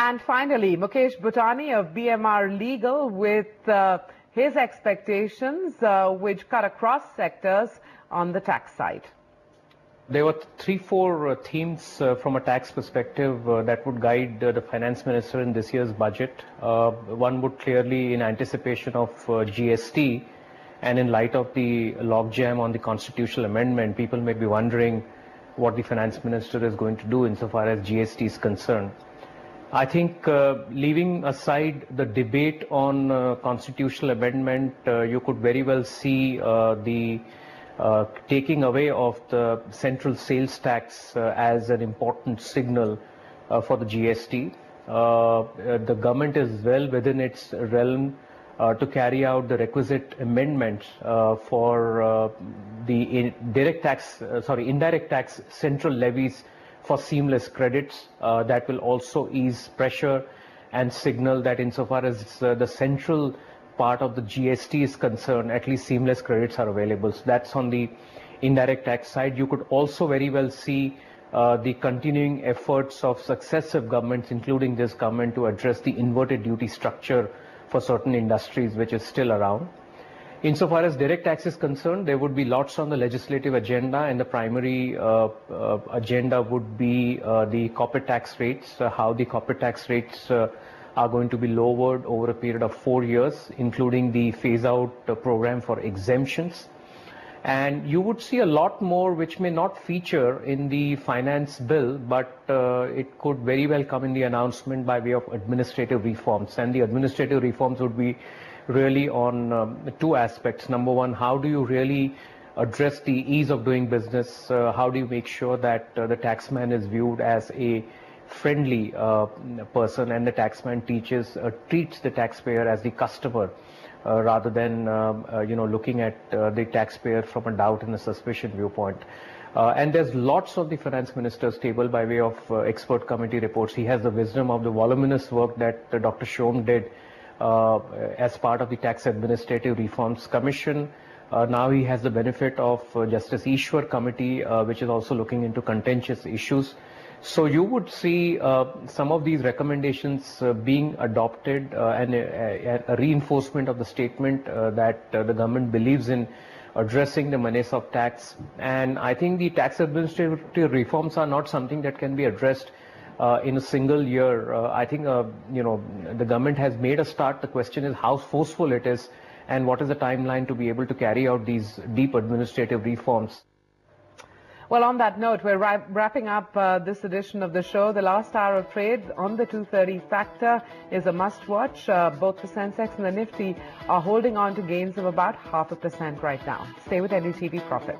And finally, Mukesh Butani of BMR Legal with his expectations, which cut across sectors on the tax side. There were 3-4 themes from a tax perspective that would guide the finance minister in this year's budget. One would clearly, in anticipation of GST and in light of the logjam on the constitutional amendment, people may be wondering what the finance minister is going to do insofar as GST is concerned. I think leaving aside the debate on constitutional amendment, you could very well see the taking away of the central sales tax as an important signal for the GST. The government is well within its realm to carry out the requisite amendments for the indirect tax central levies for seamless credits. That will also ease pressure and signal that insofar as the central part of the GST is concerned, at least seamless credits are available. So that's on the indirect tax side. You could also very well see the continuing efforts of successive governments, including this government, to address the inverted duty structure for certain industries, which is still around. Insofar as direct tax is concerned, there would be lots on the legislative agenda, and the primary agenda would be the corporate tax rates, how the corporate tax rates are going to be lowered over a period of 4 years, including the phase-out program for exemptions. And you would see a lot more which may not feature in the finance bill, but it could very well come in the announcement by way of administrative reforms. And the administrative reforms would be really on 2 aspects. Number one, how do you really address the ease of doing business? How do you make sure that the taxman is viewed as a friendly person, and the taxman treats the taxpayer as the customer rather than looking at the taxpayer from a doubt and a suspicion viewpoint. And there's lots of the finance minister's table by way of expert committee reports. He has the wisdom of the voluminous work that Dr. Shom did as part of the Tax Administrative Reforms Commission. Now he has the benefit of Justice Ishwar Committee, which is also looking into contentious issues. So you would see some of these recommendations being adopted and a reinforcement of the statement that the government believes in addressing the menace of tax. And I think the tax administrative reforms are not something that can be addressed in a single year. I think, the government has made a start. The question is how forceful it is and what is the timeline to be able to carry out these deep administrative reforms. Well, on that note, we're wrapping up this edition of the show. The last hour of trade on the 230 factor is a must-watch. Both the SENSEX and the NIFTY are holding on to gains of about 0.5% right now. Stay with NDTV Profit.